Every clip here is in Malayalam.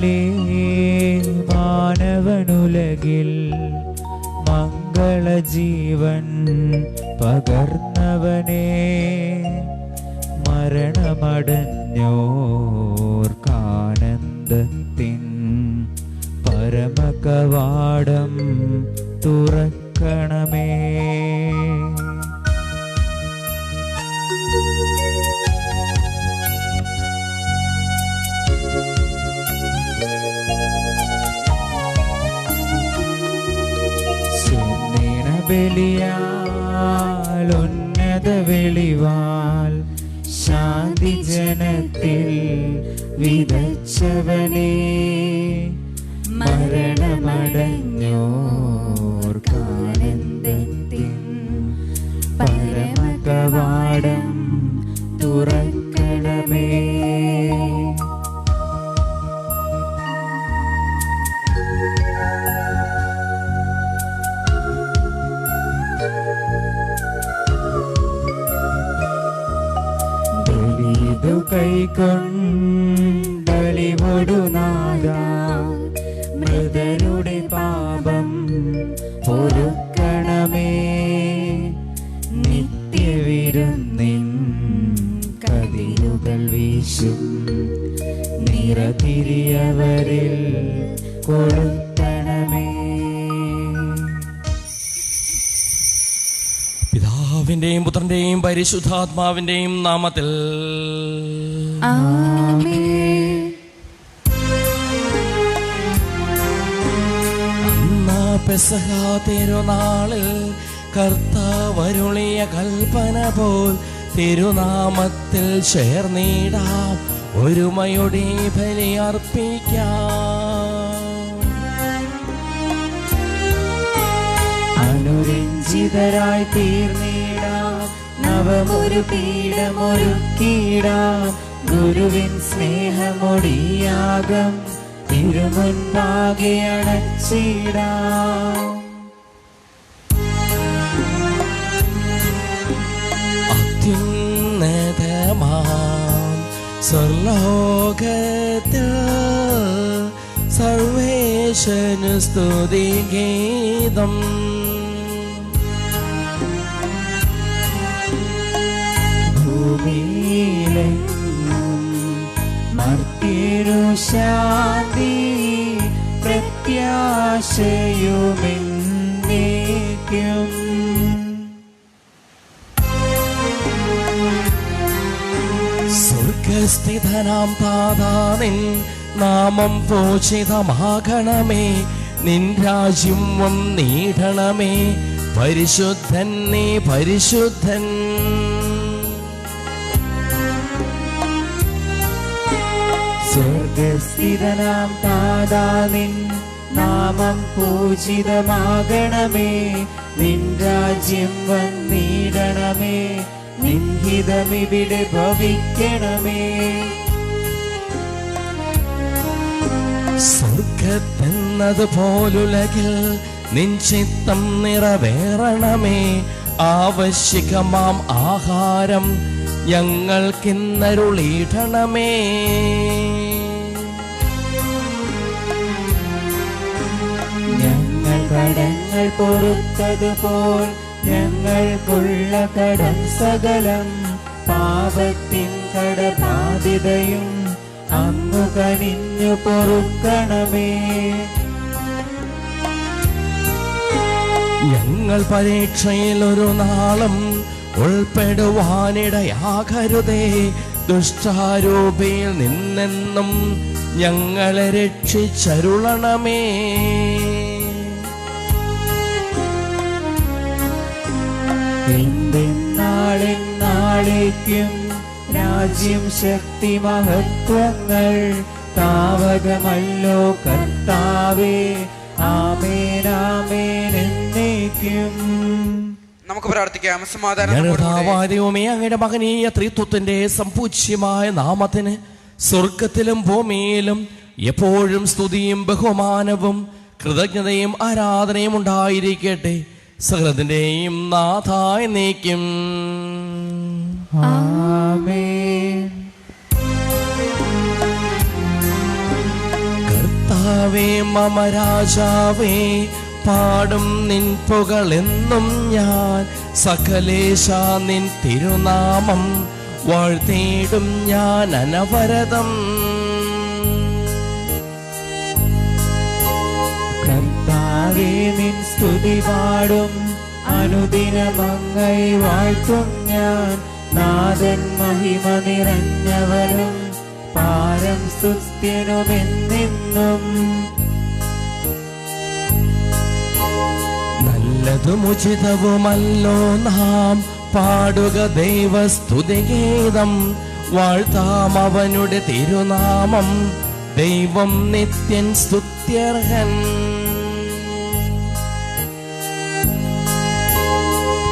പോലെ മാനവനുലകിൽ മംഗളജീവൻ പകർന്നവനെ, മരണമടഞ്ഞോർക്കാനന്ദത്തിൻ പരമകവാടം തുറക്കണമേ. ബലിയാൽ ഉന്നത വെളിവാൽ ശാന്തി ജനത്തിൽ വിതച്ചവനെ, മരണമടഞ്ഞോർക്കാനന്ദത്തിൻ പരമകവാടം തുറക്കണമേ. കൈകൊണ്ടലിവൊടുനാഥ മൃതരുടെ പാപം പൊറുക്കണമേ. നിത്യവിരുന്നിൻ കതിരുകൾ വീശും നിറതിരിയവരിൽ കൊളുത്തണമേ. പിതാവിന്റെയും പുത്രന്റെയും പരിശുദ്ധാത്മാവിന്റെയും നാമത്തിൽ ആമേൻ. അന്നാ പെസഹ തിരുനാളിൽ കർത്താവരുളിയ കൽപ്പന പോൽ തിരുനാമത്തിൽ ചേർന്നിടാം, ഒരുമയുടെ ബലി അർപ്പിക്കാം. അനുരഞ്ജിതരായി തീർന്നിടാം, നവമൊരു പീഠമൊരുക്കിടാം. ഗുരുവിൻ സ്നേഹമൊടിയാകം തിരുമുൻപാകെ അണച്ചിടാം. അത്യുന്നതമാം സ്വർലോകത്തിൽ സർവേശനു സ്തുതിഗീതം. ഭൂമിയിലെങ്ങും മർത്യരു ശാന്തി പ്രത്യാശയുമെന്നേക്കും. സ്വർഗസ്ഥിതനാം താതാ നിൻ നാമം പൂജിതമാകണമേ, നിൻ രാജ്യം വന്നിടണമേ, പരിശുദ്ധൻ നീ പരിശുദ്ധൻ. സ്വർഗസ്ഥിതനാം താതാ നിൻ നാമം പൂജിതമാകണമേ, നിൻ രാജ്യം വന്നിടണമേ, നിൻ ഹിതമിവിടെ ഭവിക്കണമേ. സ്വർഗത്തെന്നതുപോലുലകിൽ നിൻ ചിത്തം നിറവേറണമേ, ആവശ്യകമാം ആഹാരം ഞങ്ങൾക്കിന്നരുളിടണമേ. ഞങ്ങൾ കടങ്ങൾ പൊറുത്തതുപോൽ ഞങ്ങൾക്കുള്ള കടം സകലം, പാപത്തിൻ കടബാധിതയും അങ്ങു കനിഞ്ഞു പൊറുക്കണമേ. ഞങ്ങൾ പരീക്ഷയിൽ ഒരു നാളും ഉൾപ്പെടുവാനിടയാകരുതേ, ദുഷ്ടാരൂപിയിൽ നിന്നെന്നും ഞങ്ങളെ രക്ഷിച്ചരുളണമേ. നാളേക്കും രാജ്യം ശക്തി മഹത്വങ്ങൾ താവകമല്ലോ കർത്താവേ. ആമേൻ ആമേൻ എന്നേക്കും. നമുക്ക് പ്രാർത്ഥിക്കാം. സമാധാനം അങ്ങയുടെ മഹനീയ ത്രിത്വത്തിന്റെ സമ്പൂജ്യമായ നാമത്തിന് സ്വർഗത്തിലും ഭൂമിയിലും എപ്പോഴും സ്തുതിയും ബഹുമാനവും കൃതജ്ഞതയും ആരാധനയും ഉണ്ടായിരിക്കട്ടെ, സകലത്തിന്റെയും നാഥായി നീക്കും. ആമേൻ. കർത്താവേ മമ രാജാവേ, പാടും നിൻ പുകളെന്നും ഞാൻ. സകലേശ നിൻ തിരുനാമം വാഴ്ത്തിടും ഞാൻ അനവരതം. കർത്താവേ നിൻ സ്തുതി പാടും, അനുദിനമങ്ങൈ വാഴ്ത്തും ഞാൻ. നാഥൻ മഹിമ നിറഞ്ഞവനും പാരം സ്തുത്യനുമെന്നെന്നും. നല്ലതും ഉചിതവുമല്ലോ നാം പാടുക ദൈവസ്തുതിഗീതം. വാഴ്ത്താം അവനുടെ തിരുനാമം, ദൈവം നിത്യൻ സ്തുത്യർഹൻ.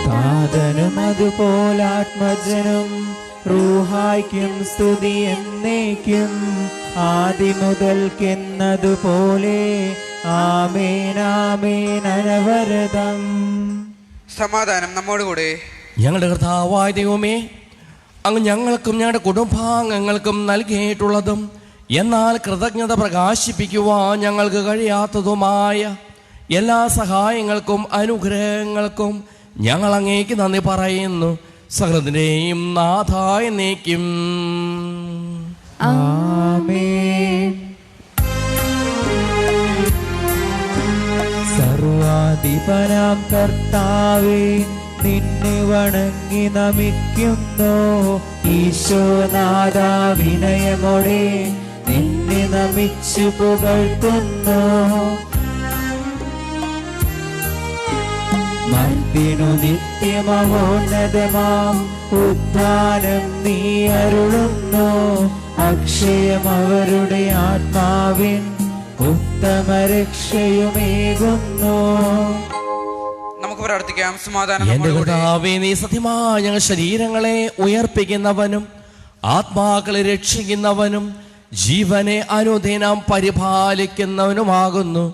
താതനും അതുപോലാത്മജനും റൂഹായ്ക്കും സ്തുതി എന്നേക്കും. ആദിമുതൽക്കെന്നതുപോലെ ആമേൻ ആമേൻ അനവരതം. സമാധാനം നമ്മോടുകൂടെ. ഞങ്ങളുടെ കർത്താവായ ദൈവമേ, അങ്ങ് ഞങ്ങൾക്കും ഞങ്ങളുടെ കുടുംബാംഗങ്ങൾക്കും നൽകിയിട്ടുള്ളതും എന്നാൽ കൃതജ്ഞത പ്രകാശിപ്പിക്കുവാൻ ഞങ്ങൾക്ക് കഴിയാത്തതുമായ എല്ലാ സഹായങ്ങൾക്കും അനുഗ്രഹങ്ങൾക്കും ഞങ്ങൾ അങ്ങേക്ക് നന്ദി പറയുന്നു. സകലത്തിന്റെയും നാഥായ എന്നേക്കും ആമേൻ. സർവാധിപനാം കർത്താവേ, നിന്നെ വണങ്ങി നമിക്കുന്നു. ഈശോനാഥ വിനയമോടെ നിന്നെ നമിച്ചു പുകഴ്ത്തുന്നു. മർത്തിനു നിത്യമഹോന്നതമാം ഉദ്ധാനം നീ അരുളുന്നു. അക്ഷയം അവരുടെ ആത്മാവിൻ ഉത്തമ രക്ഷയുമേകുന്നു. നമുക്ക് പ്രാർത്ഥിക്കാം. സമാധാനം എന്റെ നമ്മോടുകൂടെ. കർത്താവേ, നീ സത്യമായി ഞങ്ങൾ ശരീരങ്ങളെ ഉയർപ്പിക്കുന്നവനും ആത്മാക്കളെ രക്ഷിക്കുന്നവനും ജീവനെ അനുദിനം പരിപാലിക്കുന്നവനുമാകുന്നു.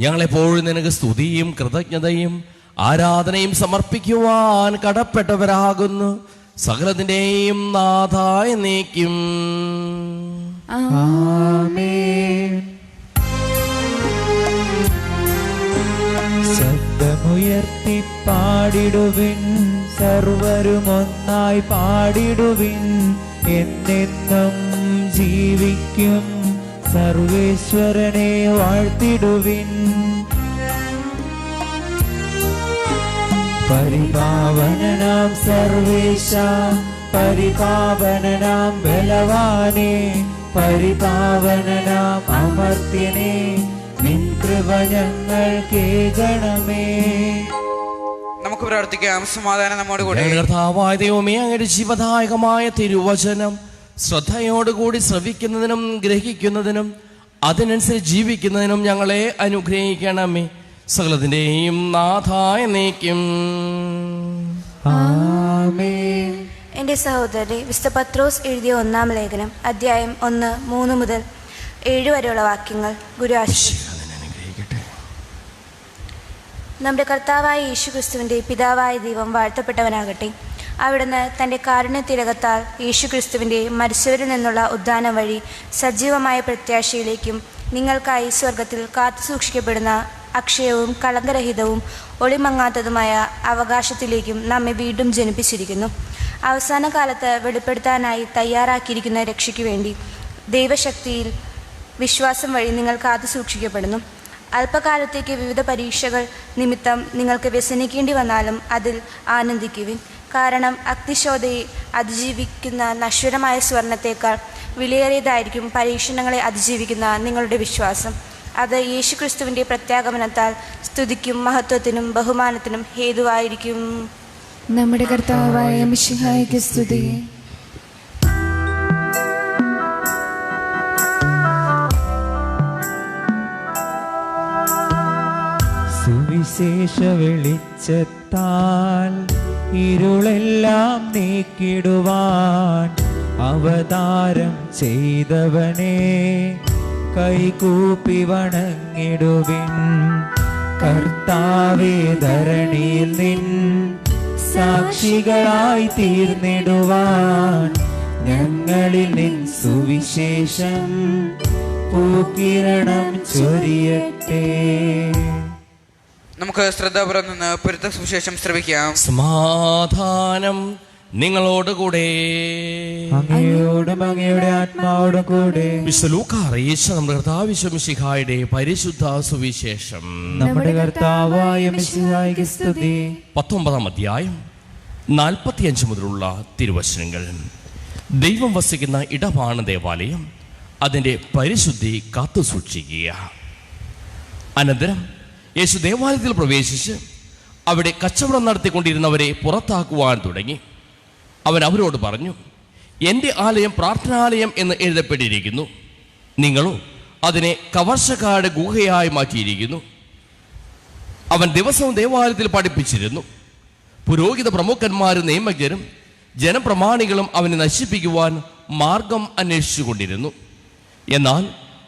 ഞങ്ങളെപ്പോഴും നിനക്ക് സ്തുതിയും കൃതജ്ഞതയും ആരാധനയും സമർപ്പിക്കുവാൻ കടപ്പെട്ടവരാകുന്നു. സകലത്തിന്റെയും നാഥായ എന്നേക്കും ആമേൻ. ശബ്ദമുയർത്തി പാടിടുവിൻ, സർവരും ഒന്നായി പാടിടുവിൻ. എന്നെന്നും ജീവിക്കും സർവേശ്വരനെ വാഴ്ത്തിടുവിൻ. പരിപാവനനാം സർവേശ, പരിപാവനനാം ബലവാനേ, പരിപാവനനാം അമർത്യനേ, നിൻ കൃപ ഞങ്ങൾ കേൾക്കണമേ. നമുക്ക് പ്രാർത്ഥിക്കാം. സമാധാനം നമ്മോടുകൂടെ. കർത്താവായ ദൈവമേ, അങ്ങയുടെ ജീവദായകമായ തിരുവചനം ശ്രദ്ധയോടുകൂടി ശ്രവിക്കുന്നതിനും ഗ്രഹിക്കുന്നതിനും അതിനനുസരിച്ച് ജീവിക്കുന്നതിനും ഞങ്ങളെ അനുഗ്രഹിക്കണമേ. സകലത്തിന്റെയും നാഥായ എന്നേക്കും ആമേൻ. എൻ്റെ സഹോദരി, വിശുദ്ധ പത്രോസ് എഴുതിയ 1-ാം ലേഖനം അധ്യായം 1, 3 മുതൽ 7 വരെയുള്ള വാക്യങ്ങൾ ഗുരു ആശീർവദിക്കട്ടെ. നമ്മുടെ കർത്താവായ യേശുക്രിസ്തുവിൻ്റെ പിതാവായ ദൈവം വാഴ്ത്തപ്പെട്ടവനാകട്ടെ. അവിടുന്ന് തൻ്റെ കാരുണ്യത്തിരകത്താൽ യേശുക്രിസ്തുവിൻ്റെ മരിച്ചവരിൽ നിന്നുള്ള ഉദ്ധാനം വഴി സജീവമായ പ്രത്യാശയിലേക്കും നിങ്ങൾക്കായി സ്വർഗത്തിൽ കാത്തു സൂക്ഷിക്കപ്പെടുന്ന അക്ഷയവും കളങ്കരഹിതവും ഒളിമങ്ങാത്തതുമായ അവകാശത്തിലേക്കും നമ്മെ വീണ്ടും ജനിപ്പിച്ചിരിക്കുന്നു. അവസാന കാലത്ത് വെളിപ്പെടുത്താനായി തയ്യാറാക്കിയിരിക്കുന്ന രക്ഷയ്ക്കു വേണ്ടി ദൈവശക്തിയിൽ വിശ്വാസം വഴി നിങ്ങൾ കാത്തു സൂക്ഷിക്കപ്പെടുന്നു. അല്പകാലത്തേക്ക് വിവിധ പരീക്ഷകൾ നിമിത്തം നിങ്ങൾക്ക് വ്യസനിക്കേണ്ടി വന്നാലും അതിൽ ആനന്ദിക്കുവിൻ. കാരണം അഗ്നിശോധയെ അതിജീവിക്കുന്ന നശ്വരമായ സ്വർണത്തേക്കാൾ വിലയേറിയതായിരിക്കും പരീക്ഷണങ്ങളെ അതിജീവിക്കുന്ന നിങ്ങളുടെ വിശ്വാസം. അത് യേശുക്രിസ്തുവിൻ്റെ പ്രത്യാഗമനത്താൽ സ്തുതിക്കും മഹത്വത്തിനും ബഹുമാനത്തിനും ഹേതുവായിരിക്കും. നമ്മുടെ കർത്താവായ മിശിഹായ്ക്ക് സ്തുതി. സുവിശേഷ വെളിച്ചത്താൽ ഇരുളെല്ലാം നീക്കിടുവാൻ അവതാരം ചെയ്തവനെ കൈകൂപ്പി വണങ്ങിടുവിൻ. കർത്താവേ, ധരണിയിൽ നിൻ സാക്ഷികളായി തീർന്നിടുവാൻ ഞങ്ങളിൽ നിൻ സുവിശേഷം പൂക്കിരണം ചൊരിയട്ടെ. നമുക്ക് ശ്രദ്ധാപുരം നിന്ന് പൊരുത്ത സുവിശേഷം ശ്രവിക്കാം. സമാധാനം നിങ്ങളോടുകൂടെ. അങ്ങയോടും അങ്ങയുടെ ആത്മാവോടും കൂടെ. വിശുദ്ധ ലൂക്കാ അറിയിച്ച നമ്മുടെ കർത്താവ് മിശിഹായുടെ പരിശുദ്ധ സുവിശേഷം. നമ്മുടെ കർത്താവായ മിശിഹായ്ക്ക് സ്തുതി. 19-ാം അധ്യായം 45 മുതലുള്ള തിരുവചനങ്ങൾ. ദൈവം വസിക്കുന്ന ഇടമാണ് ദേവാലയം, അതിൻ്റെ പരിശുദ്ധി കാത്തു സൂക്ഷിക്കുക. അനന്തരം യേശു ദേവാലയത്തിൽ പ്രവേശിച്ച് അവിടെ കച്ചവടം നടത്തിക്കൊണ്ടിരുന്നവരെ പുറത്താക്കുവാൻ തുടങ്ങി. അവൻ അവരോട് പറഞ്ഞു, എൻ്റെ ആലയം പ്രാർത്ഥനാലയം എന്ന് എഴുതപ്പെട്ടിരിക്കുന്നു, നിങ്ങളോ അതിനെ കവർച്ചക്കാരുടെ ഗുഹയായി മാറ്റിയിരിക്കുന്നു. അവൻ ദിവസവും ദേവാലയത്തിൽ പഠിപ്പിച്ചിരുന്നു. പുരോഹിത പ്രമുഖന്മാരും നിയമജ്ഞരും ജനപ്രമാണികളും അവനെ നശിപ്പിക്കുവാൻ മാർഗം അന്വേഷിച്ചു കൊണ്ടിരുന്നു. എന്നാൽ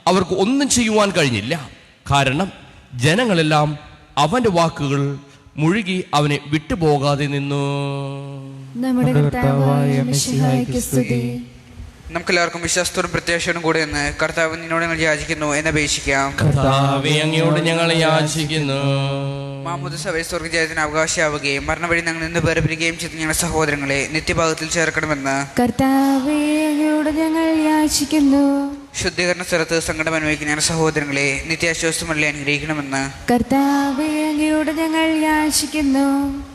അവർക്ക് ഒന്നും ചെയ്യുവാൻ കഴിഞ്ഞില്ല. കാരണം ജനങ്ങളെല്ലാം അവൻ്റെ വാക്കുകൾ മുഴുകി അവനെ വിട്ടുപോകാതെ നിന്നു. നമ്മുടെ കർത്താവായ മിശിഹായ്ക്ക് സ്തുതി. നമുക്കെല്ലാവർക്കും വിശ്വാസത്തോടും പ്രത്യാശയോടും കൂടെ എന്ന് കർത്താവ് നിന്നോട് ഞങ്ങൾ യാചിക്കുന്നു എന്നപേക്ഷിക്കാം. കർത്താവേ, അങ്ങയോട് ഞങ്ങൾ യാചിക്കുന്നു. മാമോദിസ വഴി സ്വർഗ്ഗജയത്തിന് അവകാശമാവുകയും മരണവഴി ഞങ്ങൾ നിന്ന് വേർപിരിക്കുകയും ചെയ്ത ഞങ്ങളുടെ സഹോദരങ്ങളെ നിത്യഭാഗത്തിൽ ചേർക്കണമെന്ന് കർത്താവേ, അങ്ങയോട് ഞങ്ങൾ യാചിക്കുന്നു. ശുദ്ധീകരണ സ്ഥലത്ത് സങ്കടം അനുഭവിക്കുന്ന ഞങ്ങളുടെ സഹോദരങ്ങളെ നിത്യാശ്വാസമല്ലേ അനുഗ്രഹിക്കണമെന്ന് കർത്താവേ, അങ്ങയോട് ഞങ്ങൾ യാചിക്കുന്നു.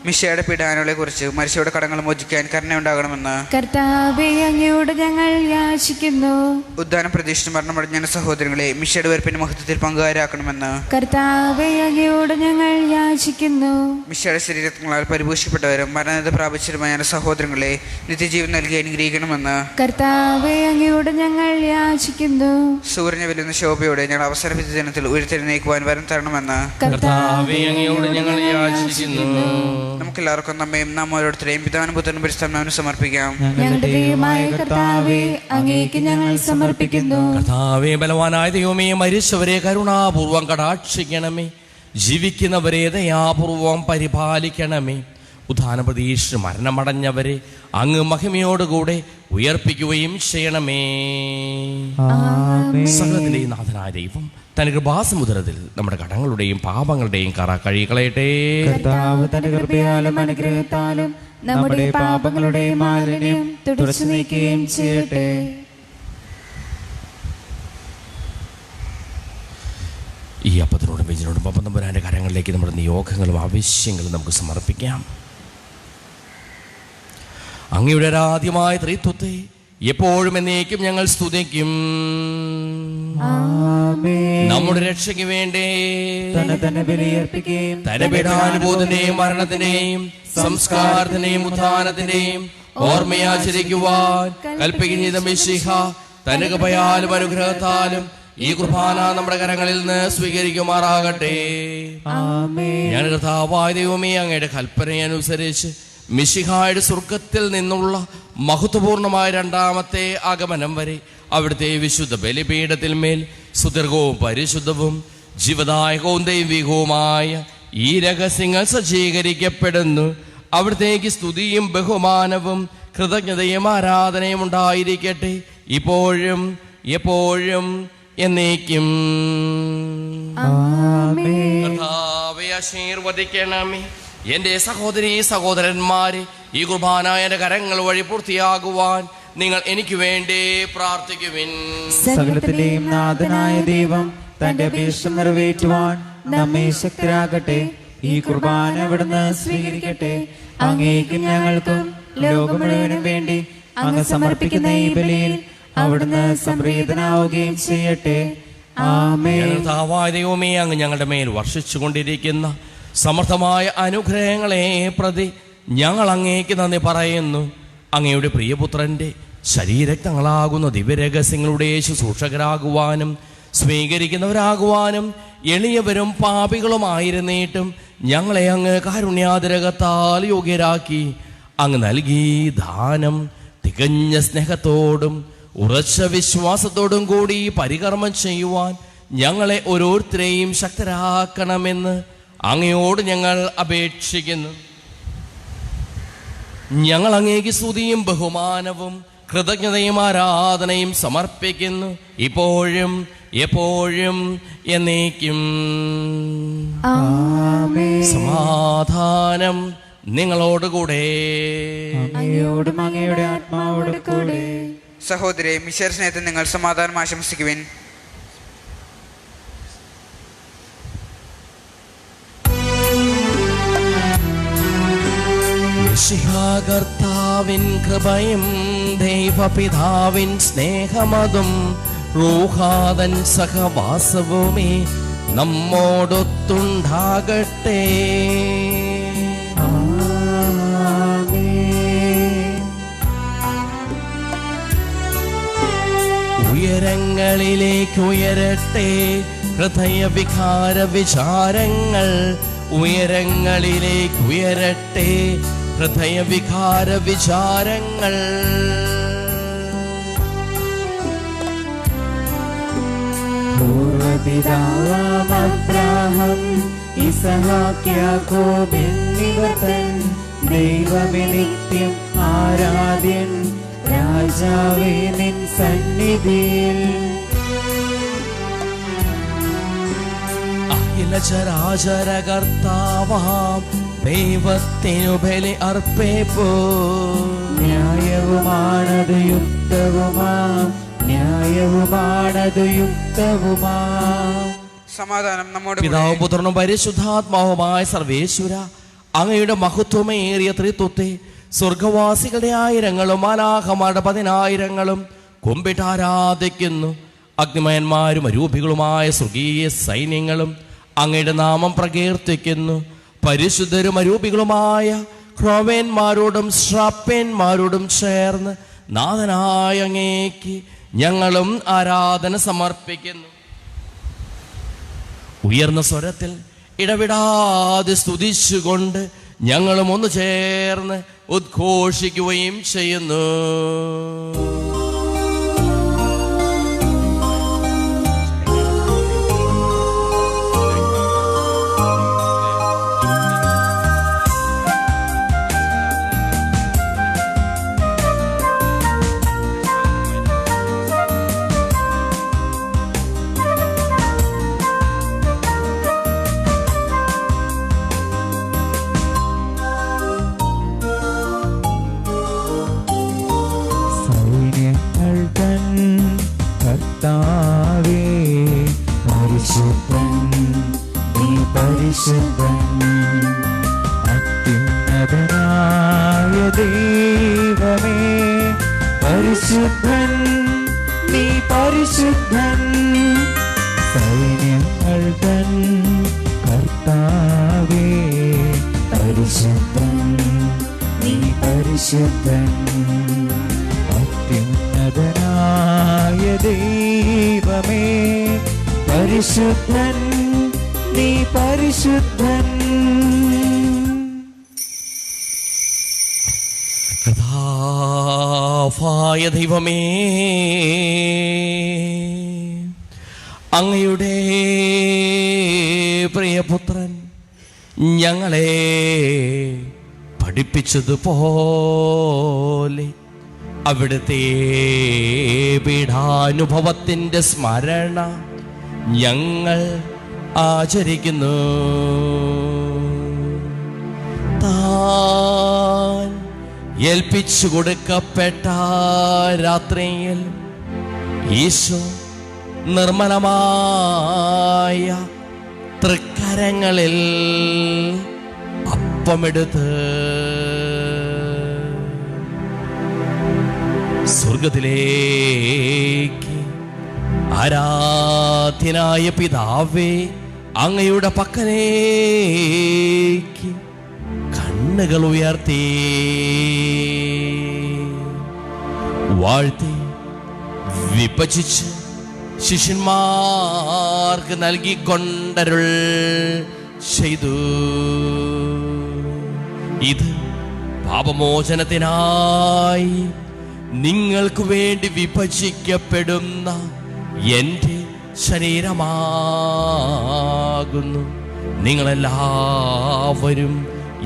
മിശയുടെ പീഡാനുകളെ കുറിച്ച് മരിച്ചവരുടെ കടങ്ങൾ മോചിക്കാൻ കരുണയുണ്ടാകണമെന്ന് കർത്താവേ, അങ്ങയോട് ഞങ്ങൾ യാചിക്കുന്നു. ഉദ്ധാനം പ്രതീക്ഷിച്ച് മരണമടഞ്ഞ സഹോദരങ്ങളെ മിശയുടെ വെറുപ്പിന്റെ മഹത്വത്തിൽ പങ്കുകാരാക്കണമെന്ന് കർത്താവേ, അങ്ങയോട് ഞങ്ങൾ യാചിക്കുന്നു. മിശയുടെ ശരീരങ്ങളാൽ പരിപോഷിക്കപ്പെട്ടവരും മരണത പ്രാപിച്ചവരുമായ സഹോദരങ്ങളെ നിത്യജീവൻ നൽകി അനുഗ്രഹിക്കണമെന്ന് കർത്താവേ, അങ്ങയോട് ഞങ്ങൾ യാചിക്കുന്നു. സൂര്യനെ വെല്ലുന്ന ശോഭയോടെ ഞങ്ങൾ അവസര വിധി ദിനത്തിൽ ഉയർത്തെഴുന്നേൽക്കുവാൻ വരം തരണമെന്ന് കർത്താവേ, അങ്ങയോട് ഞങ്ങൾ യാചിക്കുന്നു. നമുക്കെല്ലാവർക്കും നമ്മയും നാം ഓരോരുത്തരെയും പിതാവിനും പുത്രനും പരിശുദ്ധാത്മാവിനും സമർപ്പിക്കാം. ഞങ്ങളുടെ ദൈവമായ കർത്താവേ, അങ്ങേക്ക് ഞങ്ങൾ സമർപ്പിക്കുന്നു. കർത്താവേ, ബലവാനായ ദൈവമേ, മരിച്ചവരെ കരുണാപൂർവം കടാക്ഷിക്കണമേ, ജീവിക്കുന്നവരെ ദയാപൂർവം പരിപാലിക്കണമേ. ഉദ്ധാന പ്രതീക്ഷിച്ച് മരണമടഞ്ഞവരെ അങ്ങ് മഹിമയോടുകൂടെ ഉയർപ്പിക്കുകയും ചെയ്യണമേ. സകലത്തിന്റെയും നാഥനായ ദൈവം തന്റെ കൃപാസമുദ്രത്തിൽ നമ്മുടെ കടങ്ങളുടെയും പാപങ്ങളുടെയും കറ കഴുകിക്കളയട്ടെ. കർത്താവ് തന്റെ കൃപയാലും അനുഗ്രഹത്താലും നമ്മുടെ പാപങ്ങളുടെ മാലിന്യം തുടച്ചു നീക്കുകയും ചെയ്യട്ടെ. ഈ അപ്പത്തിനോടും ബെഞ്ചിനോടും പാപം തമ്പുരാന്റെ കരങ്ങളിലേക്ക് നമ്മുടെ നിയോഗങ്ങളും ആവശ്യങ്ങളും നമുക്ക് സമർപ്പിക്കാം. അങ്ങയുടെ ആരാധ്യമായ ത്രിത്വത്തെ എപ്പോഴും എന്നേക്കും ഞങ്ങൾ സ്തുതിക്കും. നമ്മുടെ രക്ഷയ്ക്ക് വേണ്ടി തന്നെ ബലിയർപ്പിക്കുകയും തന്റെ പീഡാനുഭൂതിന്റെയും മരണത്തിന്റെയും സംസ്കാരത്തിന്റെയും ഉത്ഥാനത്തിന്റെയും ഓർമ്മയാചരിക്കുവാൻ കൽപ്പിക്കുന്ന മിശിഹ തന്റെ കൃപയാലും അനുഗ്രഹത്താലും ഈ കുർബാന നമ്മുടെ കരങ്ങളിൽ നിന്ന് സ്വീകരിക്കുമാറാകട്ടെ. ഞാൻ കർത്താവായ ദൈവമേ, അങ്ങയുടെ കൽപ്പനയനുസരിച്ച് മിശിഹായുടെ സ്വർഗത്തിൽ നിന്നുള്ള മഹത്വപൂർണമായ രണ്ടാമത്തെ ആഗമനം വരെ അവിടുത്തെ വിശുദ്ധ ബലിപീഠത്തിൽ മേൽ സുദീർഘവും പരിശുദ്ധവും ജീവദായകവും ദൈവികവുമായ ഈ രഹസ്യങ്ങൾ സജ്ജീകരിക്കപ്പെടുന്നു. അവിടത്തേക്ക് സ്തുതിയും ബഹുമാനവും കൃതജ്ഞതയും ആരാധനയും ഉണ്ടായിരിക്കട്ടെ, ഇപ്പോഴും എപ്പോഴും എന്നേക്കും. കർത്താവേ, ആശീർവദിക്കണമേ. എൻ്റെ സഹോദരീ സഹോദരന്മാരെ, ഈ കുർബാന എൻ്റെ കരങ്ങൾ വഴി പൂർത്തിയാകുവാൻ നിങ്ങൾ എനിക്ക് വേണ്ടി പ്രാർത്ഥിക്കുവിൻ. സകലത്തിന്റെയും നാഥനായ ദൈവം തന്റെ അപേക്ഷ നിറവേറ്റുവാൻ നമ്മെ ശക്തരാകട്ടെ. ഈ കുർബാന അവിടുന്ന് സ്വീകരിക്കട്ടെ. അങ്ങേക്കും ഞങ്ങൾക്കും ലോകം മുഴുവനും വേണ്ടി അങ്ങ് സമർപ്പിക്കുന്ന ഈ ബലിയിൽ അവിടുന്ന് സംപ്രീതനാവുകയും ചെയ്യട്ടെ. ആമേൻ. കർത്താവായ ദൈവമേ, അങ്ങ് ഞങ്ങളുടെ മേൽ വർഷിച്ചു കൊണ്ടിരിക്കുന്ന സമർത്ഥമായ അനുഗ്രഹങ്ങളെ പ്രതി ഞങ്ങൾ അങ്ങേക്ക് നന്ദി പറയുന്നു. അങ്ങയുടെ പ്രിയപുത്രൻ്റെ ശരീരക്തങ്ങളാകുന്ന ദിവ്യരഹസ്യങ്ങളുടെ ശുശ്രൂഷകരാകുവാനും സ്വീകരിക്കുന്നവരാകുവാനും എളിയവരും പാപികളുമായിരുന്നിട്ടും ഞങ്ങളെ അങ്ങ് കാരുണ്യാതിരകത്താൽ യോഗ്യരാക്കി. അങ്ങ് നൽകി ദാനം തികഞ്ഞ സ്നേഹത്തോടും ഉറച്ച വിശ്വാസത്തോടും കൂടി പരികർമ്മം ചെയ്യുവാൻ ഞങ്ങളെ ഓരോരുത്തരെയും ശക്തരാക്കണമെന്ന് അങ്ങയോട് ഞങ്ങൾ അപേക്ഷിക്കുന്നു. ഞങ്ങൾ അങ്ങേക്ക് സ്തുതിയും ബഹുമാനവും കൃതജ്ഞതയും ആരാധനയും സമർപ്പിക്കുന്നു, ഇപ്പോഴും എപ്പോഴും എന്നേക്കും. ആമേൻ. സമാധാനം നിങ്ങളോടുകൂടെ. അങ്ങയോടും അങ്ങയുടെ ആത്മാവോട് കൂടെ. സഹോദരെ, മിശിഹാ സ്നേഹത്തിൽ നിങ്ങൾ സമാധാനം ആശംസിക്കുവിൻ. മിശിഹാ കർത്താവിൻ കൃപയും ദൈവപിതാവിൻ സ്നേഹമതും റൂഹാദൻ സഹവാസവുമേ നമ്മോടൊത്തുണ്ടാകട്ടെ. ഉയരങ്ങളിലേക്ക് ഉയരട്ടെ ഹൃദയവികാര വിചാരങ്ങൾ. ഉയരങ്ങളിലേക്ക് ഉയരട്ടെ ഹൃദയവികാര വിചാരങ്ങൾ. പൂർവപിതാവാം അബ്രാഹാം ഇസഹാക്ക് യാക്കോബ് എന്നിവർ തൻ ദൈവമേ നിത്യം ആരാധ്യൻ രാജാവേ നിൻ സന്നിധിയിൽ. അഖിലചരാചര കർത്താവാം ദൈവത്തിനു ബലി അർപ്പിപ്പൂ. ന്യായവുമാണത് യുക്തവുമാം, ന്യായവുമാണത് യുക്തവുമാം. സമാധാനം നമ്മോട്. പിതാവും പുത്രനും പരിശുദ്ധാത്മാവുമായ സർവേശ്വര, അങ്ങയുടെ മഹത്വമേറിയ ത്രിത്വത്തെ സ്വർഗവാസികളുടെ ആയിരങ്ങളും മാലാഖമാരുടെ 10,000 കുമ്പിട്ടാരാധിക്കുന്നു. അഗ്നിമയന്മാരും അരൂപികളുമായ സ്വർഗീയ സൈന്യങ്ങളും അങ്ങയുടെ നാമം പ്രകീർത്തിക്കുന്നു. പരിശുദ്ധരും അരൂപികളുമായ ക്രോവേന്മാരോടും ശ്രാപ്പേന്മാരോടും ചേർന്ന് നാഥനായ അങ്ങേക്ക് ഞങ്ങളും ആരാധന സമർപ്പിക്കുന്നു. ഉയർന്ന സ്വരത്തിൽ ഇടവിടാതെ സ്തുതിച്ചുകൊണ്ട് ഞങ്ങളും ഒന്ന് ചേർന്ന് ഉദ്ഘോഷിക്കുകയും ചെയ്യുന്നു. പരിശുദ്ധൻ അത്യുന്നതനായ ദൈവമേ, പരിശുദ്ധൻ നീ പരിശുദ്ധൻ. സൈന്യങ്ങൾ തൻ കർത്താവേ, പരിശുദ്ധൻ നീ പരിശുദ്ധൻ. അത്യുന്നതനായ ദൈവമേ, പരിശുദ്ധൻ നീ പരിശുദ്ധൻ. കർത്താവായ ദൈവമേ, അങ്ങയുടെ പ്രിയപുത്രൻ ഞങ്ങളെ പഠിപ്പിച്ചതുപോലെ അവിടുത്തെ പീഡാനുഭവത്തിൻ്റെ സ്മരണ ഞങ്ങൾ ആചരിക്കുന്നു. താൻ ഏൽപ്പിച്ചു കൊടുക്കപ്പെട്ട രാത്രിയിൽ ഈശോ നിർമ്മലമായ തൃക്കരങ്ങളിൽ അപ്പമെടുത്ത് സ്വർഗത്തിലേക്ക് ആരാധ്യനായ പിതാവേ, അങ്ങയുടെ പക്കലേക്ക് കണ്ണുകൾ ഉയർത്തി വാഴ്ത്തി വിഭജിച്ച് ശിഷ്യന്മാർക്ക് നൽകിക്കൊണ്ടരുൾ ചെയ്തു. ഇത് പാപമോചനത്തിനായി നിങ്ങൾക്ക് വേണ്ടി വിഭജിക്കപ്പെടുന്ന എൻ്റെ ശരീരമാകുന്നു. നിങ്ങളെല്ലാവരും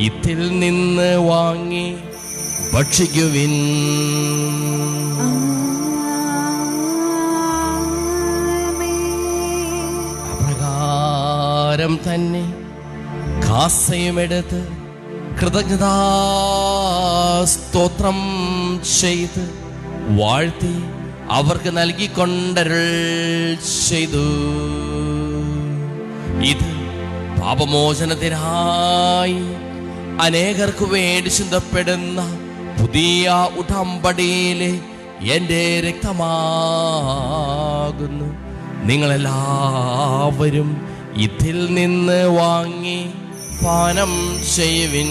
ഇതിൽ നിന്ന് വാങ്ങി ഭക്ഷിക്കുവിൻ. പ്രകാരം തന്നെ കാസയുമെടുത്ത് കൃതജ്ഞതാ സ്തോത്രം ചെയ്ത് വാഴ്ത്തി അവർക്ക് നൽകിക്കൊണ്ടരുൾ ചെയ്തു. ഇത് പാപമോചനത്തിനായി അനേകർക്ക് വേണ്ടി ചിന്തപ്പെടുന്ന പുതിയ ഉടമ്പടിയിലെ എൻ്റെ രക്തമാകുന്നു. നിങ്ങളെല്ലാവരും ഇതിൽ നിന്ന് വാങ്ങി പാനം ചെയ്യുവിൻ.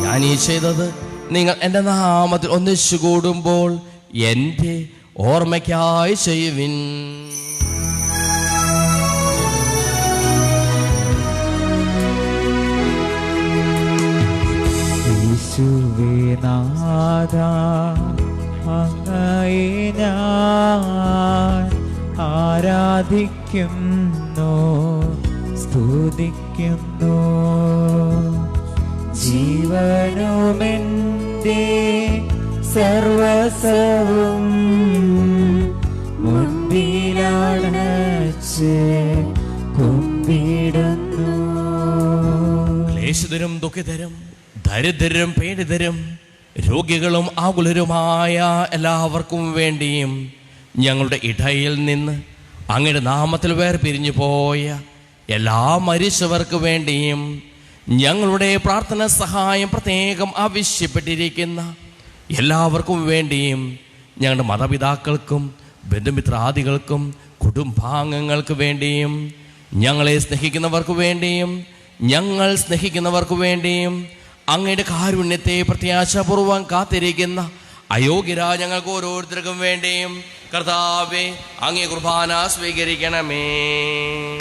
ഞാൻ ഈ ചെയ്തത് നിങ്ങൾ എൻ്റെ നാമത്തിൽ ഒന്നിച്ചു കൂടുമ്പോൾ എൻ്റെ ഓർമ്മയ്ക്കായി ചെയ്യുവിൻ. യേശുവേ നാഥാ, അങ്ങയെ ഞാൻ ആരാധിക്കുന്നു, സ്തുതിക്കുന്നു. ജീവനുമെൻ്റെ സർവസ്വവും മുൻപിലണച്ച് കുമ്പിടുന്നു. ക്ലേശിതരും ദുഃഖിതരും ദരിദ്രരും പീഡിതരും രോഗികളും ആകുലരുമായ എല്ലാവർക്കും വേണ്ടിയും ഞങ്ങളുടെ ഇടയിൽ നിന്ന് അങ്ങയുടെ നാമത്തിൽ വേർപിരിഞ്ഞു പോയ എല്ലാ മരിച്ചവർക്ക് വേണ്ടിയും ഞങ്ങളുടെ പ്രാർത്ഥന സഹായം പ്രത്യേകം ആവശ്യപ്പെട്ടിരിക്കുന്ന എല്ലാവർക്കും വേണ്ടിയും ഞങ്ങളുടെ മാതാപിതാക്കൾക്കും ബന്ധുമിത്രാദികൾക്കും കുടുംബാംഗങ്ങൾക്ക് വേണ്ടിയും ഞങ്ങളെ സ്നേഹിക്കുന്നവർക്ക് വേണ്ടിയും ഞങ്ങൾ സ്നേഹിക്കുന്നവർക്ക് വേണ്ടിയും അങ്ങയുടെ കാരുണ്യത്തെ പ്രത്യാശപൂർവം കാത്തിരിക്കുന്ന അയോഗ്യരായ ഞങ്ങൾക്ക് ഓരോരുത്തർക്കും വേണ്ടിയും കർത്താവേ അങ്ങേ കുർബാന സ്വീകരിക്കണമേ.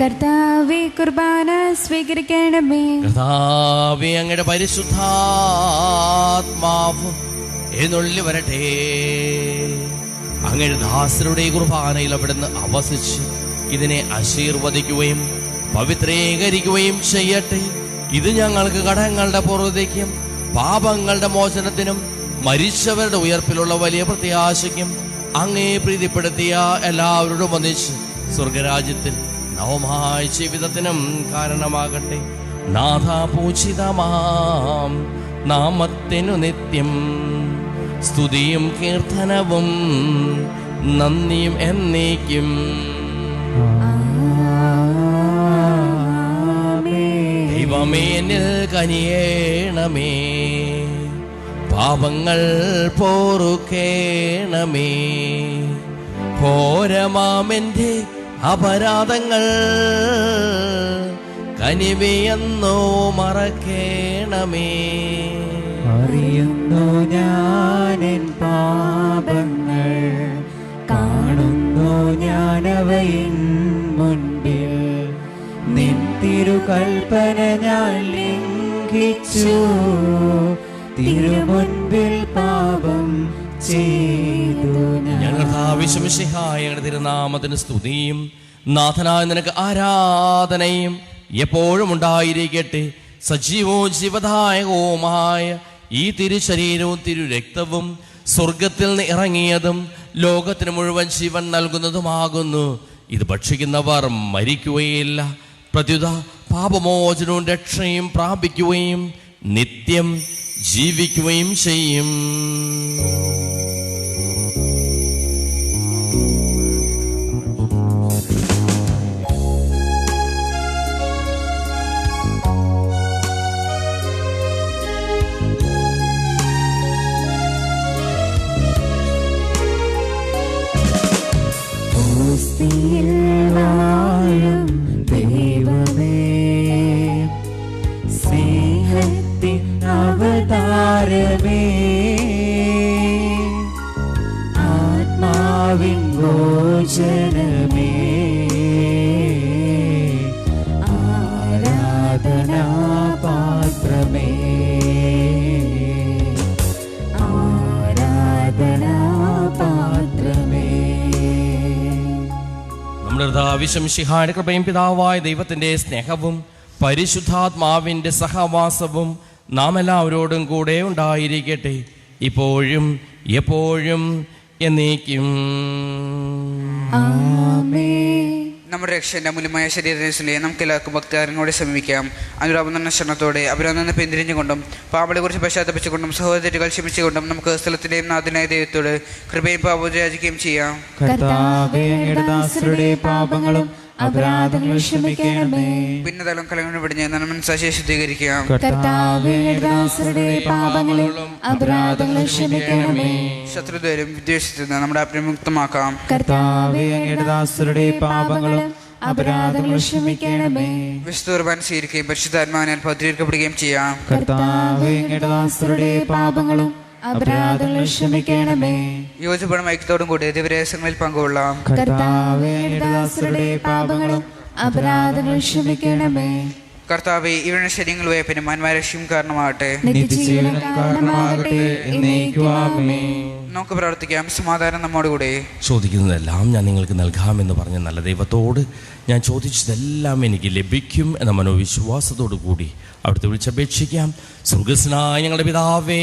കർത്താവേ കുർബാന സ്വീകരിക്കണമേ. കർത്താവേ അങ്ങയുടെ പരിശുദ്ധാത്മാവ് എഴുന്നള്ളി വരട്ടെ. അങ്ങയുടെ ദാസരുടെ കുർബാനയിൽ അവിടുന്ന് അവസിച്ച് ഇതിനെ ആശീർവദിക്കുകയും പവിത്രീകരിക്കുകയും ചെയ്യട്ടെ. ഇത് ഞങ്ങൾക്ക് കടങ്ങളുടെ പൂർവ്വതയ്ക്കും പാപങ്ങളുടെ മോചനത്തിനും മരിച്ചവരുടെ ഉയർപ്പിലുള്ള വലിയ പ്രത്യാശയ്ക്കും അങ്ങേ പ്രീതിപ്പെടുത്തിയ എല്ലാവരോടും ഒന്നിച്ച് സ്വർഗരാജ്യത്തിൽ നവമായ ജീവിതത്തിനും കാരണമാകട്ടെ. നാഥ പൂജിതമാം നാമത്തിനു നിത്യം സ്തുതിയും കീർത്തനവും നന്ദിയും എന്നേക്കും. ദൈവമേ എന്നിൽ കനിയേണമേ, പാപങ്ങൾ പോറുക്കേണമേ. ഘോരമാമെൻ്റെ അപരാധങ്ങൾ കനിവയെന്നോ മറക്കേണമേ. അറിയുന്നു ഞാനെൻ പാപങ്ങൾ, കാണുന്നു ഞാനവയിൻ മുൻപിൽ. നിൻ തിരുകൽപ്പന ഞാൻ ലംഘിച്ചു, തിരുമുൻപിൽ പാപം ചെയ്തു. ഞങ്ങളുടെ തിരുനാമത്തിന് സ്തുതിയും നാഥനായ നിനക്ക് ആരാധനയും എപ്പോഴും ഉണ്ടായിരിക്കട്ടെ. സജീവവും ജീവദായകവുമായ ഈ തിരുശരീരവും തിരുരക്തവും സ്വർഗത്തിൽ നിന്ന് ഇറങ്ങിയതും ലോകത്തിന് മുഴുവൻ ജീവൻ നൽകുന്നതുമാകുന്നു. ഇത് ഭക്ഷിക്കുന്നവർ മരിക്കുകയില്ല, പ്രത്യുത പാപമോചനവും രക്ഷയും പ്രാപിക്കുകയും നിത്യം ജീവിക്കുകയും ചെയ്യും. ദൈവമേ, സ്നേഹത്തിൻ അവതാരമേ, ആത്മാവിൻ ഭോജനമേ, ആരാധനാ പാത്രമേ, ആരാധനാ പാത്രമേ. നമ്മുടെ വിശംസിഹായുടെ കൃപയും പിതാവായ ദൈവത്തിൻ്റെ സ്നേഹവും പരിശുദ്ധാത്മാവിൻ്റെ സഹവാസവും നാം എല്ലാവരോടും കൂടെ ഉണ്ടായിരിക്കട്ടെ, ഇപ്പോഴും എപ്പോഴും എന്നേക്കും. ആമേൻ. നമ്മുടെ രക്ഷന്റെ അമൂല്യമായ ശരീരത്തിലെ നമുക്ക് എല്ലാവർക്കും ഭക്താരങ്ങളോടെ സമീപിക്കാം. അനുരാപന്ന ക്ഷണത്തോടെ അവരൊന്നു പിന്തിരിഞ്ഞുകൊണ്ടും പാപങ്ങളെ കുറിച്ച് പശ്ചാത്തപിച്ചുകൊണ്ടും സഹോദരങ്ങൾ ക്ഷമിച്ചുകൊണ്ടും നമുക്ക് സ്ഥലത്തിന്റെയും നാഥനായ ദൈവത്തോട് കൃപയും പാപവും യാചിക്കുകയും ചെയ്യാം. കർത്താവേ, അങ്ങയുടെ ദാസരുടെ പാപങ്ങളും അപരാധങ്ങളും ക്ഷമിക്കണമേ. ഭിന്നതലം കലങ്ങൾ പിടിഞ്ഞ് നന്മനസാക്ഷിയെ ശുദ്ധീകരിക്കാം. കർത്താവേ, അങ്ങയുടെ ദാസരുടെ പാപങ്ങളും അപരാധങ്ങളും ക്ഷമിക്കണമേ. ശത്രുതയിലും വിദ്വേഷത്തിൽ നിന്ന് നമ്മുടെ അപ്രമുക്തമാക്കാം. കർത്താവേ, അങ്ങയുടെ ദാസരുടെ പാപങ്ങളും അപരാധങ്ങളും ക്ഷമിക്കണമേ. വിശുദ്ധ കുർബാന സ്വീകരിക്കുകയും പരിശുദ്ധാത്മാവിനാൽ പൗത്രീകരിക്കപ്പെടുകയും ചെയ്യാം. കർത്താവേ, അങ്ങയുടെ ദാസരുടെ പാപങ്ങളും അപരാധങ്ങളും ക്ഷമിക്കണമേ. യോജിപ്പും ഐക്യത്തോടും കൂടി ദിവരഹസ്യങ്ങളിൽ പങ്കുകൊള്ളാം. കർത്താവേ, അങ്ങയുടെ ദാസരുടെ പാപങ്ങളും അപരാധങ്ങളും ക്ഷമിക്കണമേ. കർത്താവെ, ഇവരുടെ ശരീരങ്ങൾ വേപ്പനും മാന്മാരക്ഷയും കാരണമാകട്ടെ. നിത്യജീവൻ കാരണമാകട്ടെ. എന്നേക്കും ആമേൻ. നമുക്ക് പ്രവർത്തിക്കാം. സമാധാനം നമ്മോടുകൂടെ. ചോദിക്കുന്നതെല്ലാം ഞാൻ നിങ്ങൾക്ക് നൽകാമെന്ന് പറഞ്ഞ നല്ല ദൈവത്തോട് ഞാൻ ചോദിച്ചതെല്ലാം എനിക്ക് ലഭിക്കും എന്ന മനോവിശ്വാസത്തോടു കൂടി അവിടുത്തെ വിളിച്ചപേക്ഷിക്കാം. സ്വർഗ്ഗസ്ഥനായ ഞങ്ങളുടെ പിതാവേ,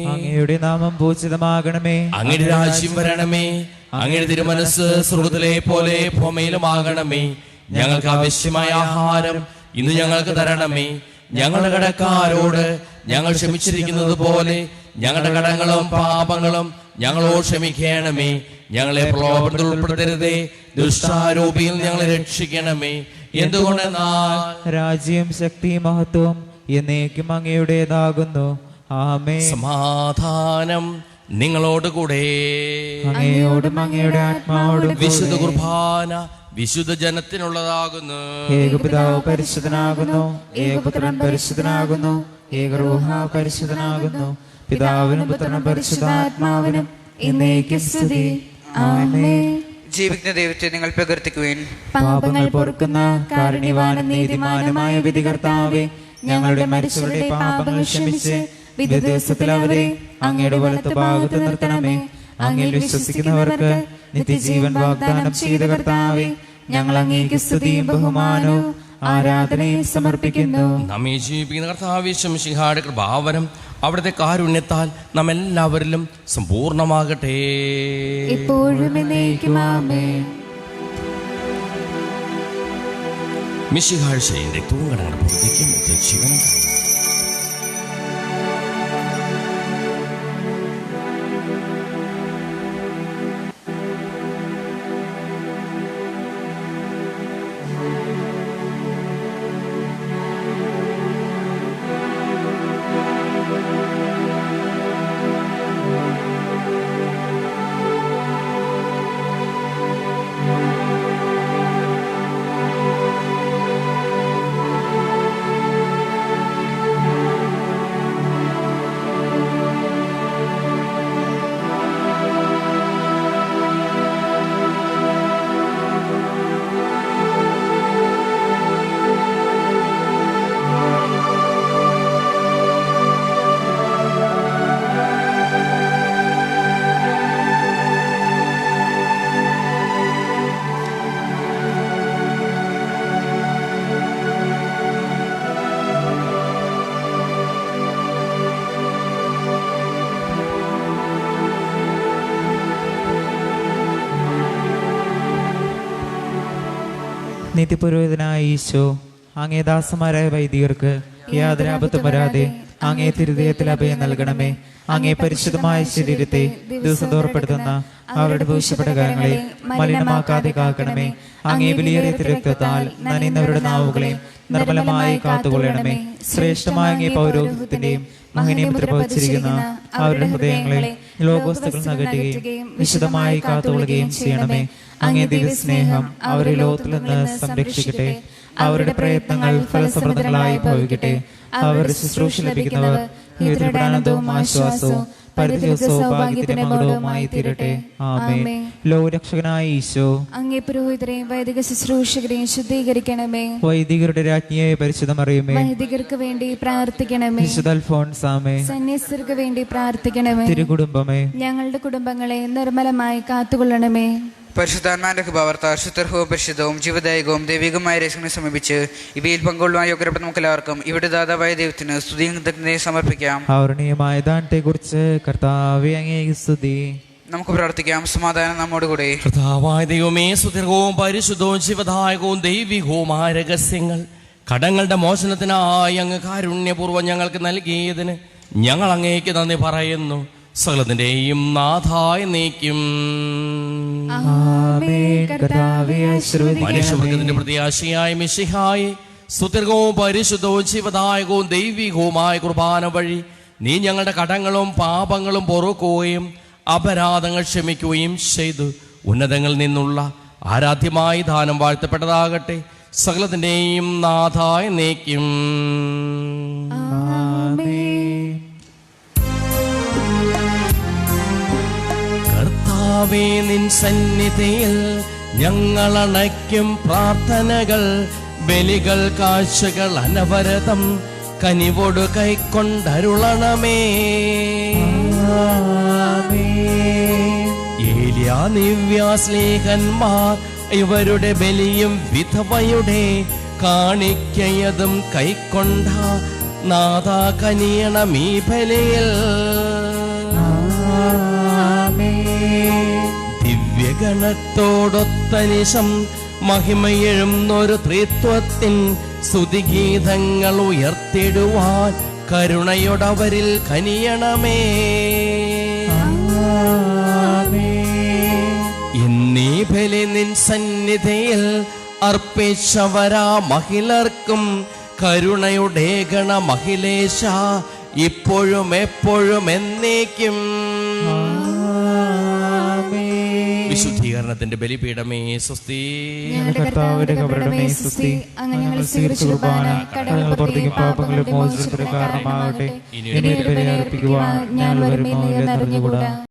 അങ്ങയുടെ നാമം പൂജിതമാകണമേ. അങ്ങയുടെ രാജ്യം വരണമേ. അങ്ങയുടെ തിരുമനസ് സ്വർഗ്ഗത്തിലെ പോലെ ഭൂമിയിലുമാകണമേ. ഞങ്ങൾക്ക് ആവശ്യമായ ആഹാരം ഇന്ന് ഞങ്ങൾക്ക് തരണമേ. ഞങ്ങളുടെ കടക്കാരോട് ഞങ്ങൾ ക്ഷമിച്ചിരിക്കുന്നത് പോലെ ഞങ്ങളുടെ കടങ്ങളും പാപങ്ങളും ഞങ്ങളോട് ക്ഷമിക്കണമേ. ഞങ്ങളെ പ്രലോഭനത്തിൽ ഉൾപ്പെടുത്തരുതേ, ദുഷ്ടാരൂപിയിൽ ഞങ്ങളെ രക്ഷിക്കണമേ. എന്തുകൊണ്ടെന്നാൽ രാജ്യം, ശക്തിയും മഹത്വവും എന്നേക്കും അങ്ങയുടേതാകുന്നു. ആമേൻ. സമാധാനം നിങ്ങളോട് കൂടെ. അങ്ങയോടും അങ്ങയുടെ ആത്മാവോടും വിശുദ്ധ കുർബാന വിശുദ്ധ ജനത്തിനുള്ളതാകുന്നു. ഏകപിതാവ് പരിശുദ്ധനാകുന്നു, ഏകപുത്രൻ പരിശുദ്ധനാകുന്നു, ഏകരൂഹ പരിശുദ്ധനാകുന്നു. പിതാവിനും പുത്രനും പരിശുദ്ധാത്മാവിനും എന്നേക്കും സ്തുതി. ആമേൻ. ജീവിക്കുന്ന ദൈവത്തെ നിങ്ങൾ പ്രകീർത്തിക്കുവിൻ. പാപങ്ങൾ പൊറുക്കുന്ന കാരുണ്യവാനും നീതിമാനുമായ വിധികർത്താവേ, ഞങ്ങളുടെ മരിച്ചവരുടെ പാപങ്ങൾ ക്ഷമിച്ച് വിധി ദിവസത്തിൽ അവരെ അങ്ങയുടെ വലത്ത് ഭാഗത്ത് നിർത്തണമേ. അങ്ങിൽ വിശ്വസിക്കുന്നവർക്ക് നിത്യജീവൻ വാഗ്ദാനം ചെയ്ത കർത്താവേ, ഞങ്ങൾ അങ്ങേക്ക് സ്തുതിയും ബഹുമാനവും ആരാധനയും സമർപ്പിക്കുന്നു. നമ്മെ ജീവിപ്പിക്കുന്ന കർത്താവേ മിശിഹായുടെ കൃപാവരം അവിടുത്തെ കാരുണ്യത്താൽ നാം എല്ലാവരിലും സമ്പൂർണ്ണമാകട്ടെ. ഇപ്പോഴും എന്നേക്കും ആമേൻ. മിശിഹായുടെ ശരീരം രക്തവും കടങ്ങളുടെ പൂർത്തിക്കും ജീവനും നിത്യപുരോഹിതനായ ഈശോ, അങ്ങേ ദാസന്മാരായ വൈദികർക്ക് യാതൊരാപത്തും വരാതെ അങ്ങേ തിരുദയത്തിൽ അഭയം നൽകണമേ. അങ്ങേ പരിശുദ്ധമായ ശരീരത്തെ ദിവസം തോർപ്പെടുത്തുന്ന അവരുടെ ഭൂഷപ്പെട്ട കാര്യങ്ങളെ മലിനമാക്കാതെ കാക്കണമേ. അങ്ങേ വിലയേറിയ രക്തത്താൽ നനയുന്നവരുടെ നാവുകളെയും നിർമ്മലമായി കാത്തുകൊള്ളണമേ. ശ്രേഷ്ഠമായ അങ്ങേ പൗരോഹിത്യത്തിന്റെയും മഹനീയം പ്രഭവിച്ചിരിക്കുന്ന അവരുടെ ഹൃദയങ്ങളെ ലോകവസ്തുക്കൾ നകറ്റുകയും വിശുദ്ധമായി കാത്തുകൊള്ളുകയും ചെയ്യണമേ. അങ്ങേ ദിവ്യസ്നേഹം അവരെ ലോകത്തിൽ നിന്ന് സംരക്ഷിക്കട്ടെ. അവരുടെ പ്രയത്നങ്ങൾ ഫലസമൃദ്ധങ്ങളായി ഭവിക്കട്ടെ. അവരുടെ ശുശ്രൂഷ ലഭിക്കുന്നവർ ജീവിതത്തിന്റെ ആനന്ദവും ആശ്വാസവും പരിധിയും സൗഭാഗ്യത്തിന്റെ മകുടവുമായി തീരട്ടെ. ആമേൻ. ലോകരക്ഷകനായ ഈശോ, അങ്ങേ പുരോഹിതരെയും വൈദിക ശുശ്രൂഷകരെയും ശുദ്ധീകരിക്കണമേ. വൈദികരുടെ രാജ്ഞിയായ പരിശുദ്ധ മറിയമേ, വൈദികർക്ക് വേണ്ടി പ്രാർത്ഥിക്കണമേ. വിശുദ്ധ അൽഫോൻസാമേ, സന്യസ്തർക്ക് വേണ്ടി പ്രാർത്ഥിക്കണമേ. തിരുകുടുംബമേ, ഞങ്ങളുടെ കുടുംബങ്ങളെ നിർമ്മലമായി കാത്തുകൊള്ളണമേ. പരിശുദ്ധാത്മാന്റെ കൃപാവർത്താൽ ശുദ്ധർഹവും പരിശുദ്ധവും ജീവദായകവും ദൈവികമായ രഹസ്യങ്ങളെ സമീപിച്ച് ഇവയിൽ പങ്കുകൊള്ളുവാൻ യോഗ്യപ്പെട്ട നമുക്ക് എല്ലാവർക്കും ഇവിടെ ദാതാവായ ദൈവത്തിന് സ്തുതിയും കൃതജ്ഞതയും സമർപ്പിക്കാം. ഔർണീയമായ ദാനത്തെ കുറിച്ച് കർത്താവേ അങ്ങേക്ക് സ്തുതി. നമുക്ക് പ്രാർത്ഥിക്കാം. സമാധാനം നമ്മോടുകൂടെ. കർത്താവായ ദൈവമേ, സുദീർഘവും പരിശുദ്ധവും ജീവദായകവും ദൈവികവുമായ രഹസ്യങ്ങൾ കടങ്ങളുടെ മോചനത്തിനായി അങ്ങ് കാരുണ്യപൂർവ്വം ഞങ്ങൾക്ക് നൽകിയതിന് ഞങ്ങൾ അങ്ങേക്ക് നന്ദി പറയുന്നു. സകലത്തിന്റെയും നാഥായ നീക്കും. ആമേൻ. കർത്താവേ ആശീർവദിക്കണമേ. മനുഷ്യവർഗത്തിന്റെ പ്രത്യാശയായ മിശിഹായെ, സുദീർഘവും പരിശുദ്ധവും ജീവദായകവും ദൈവികവുമായ കുർബാന വഴി നീ ഞങ്ങളുടെ കടങ്ങളും പാപങ്ങളും പൊറുക്കുകയും അപരാധങ്ങൾ ക്ഷമിക്കുകയും ചെയ്തു. ഉന്നതങ്ങളിൽ നിന്നുള്ള ആരാധ്യമായ ദാനം വാഴ്ത്തപ്പെട്ടതാകട്ടെ. സകലത്തിന്റെയും നാഥായ നീക്കും. ആമേൻ. കർത്താവേ, നിൻ സന്നിധിയിൽ ഞങ്ങൾ അണയ്ക്കും പ്രാർത്ഥനകൾ, ബലികൾ, കാഴ്ചകൾ അനവരതം കനിവോട് കൈക്കൊണ്ടരുളണമേ. ഏലിയാ, ദിവ്യാസ്ലേഹന്മാർ ഇവരുടെ ബലിയും വിധവയുടെ കാണിക്കയതും കൈക്കൊണ്ട നാഥാ കനിയണം ഈ ബലിയിൽ. ദിവ്യഗണത്തോടൊത്ത നിശം മഹിമയെഴുന്നൊരു ത്രിത്വത്തിൻ സ്തുതിഗീതങ്ങൾ ഉയർത്തിടുവാൻ കരുണയോടവരിൽ കനിയണമേ. എന്നീ ബലി നിൻ സന്നിധിയിൽ അർപ്പിച്ചവരാ മഹിളർക്കും കരുണയുടെ ഗണ മഹിലേശ ഇപ്പോഴും എപ്പോഴും എന്നേക്കും. വിശുദ്ധീകരണത്തിന്റെ ബലിപീഠമേ സ്വസ്തി. ഞങ്ങളുടെ കർത്താവിന്റെ കബറിടമേ സ്വസ്തി. അങ്ങ് ഞങ്ങൾ സ്വീകരിച്ച കുർബാന കടങ്ങൾ പുറത്തേക്കും പാപങ്ങളും മോചനത്തിന് കാരണമാകട്ടെ. ഇനി ഒരു ബലി അർപ്പിക്കുവാൻ ഞങ്ങൾ വരുമോ എന്നറിഞ്ഞുകൂടാ.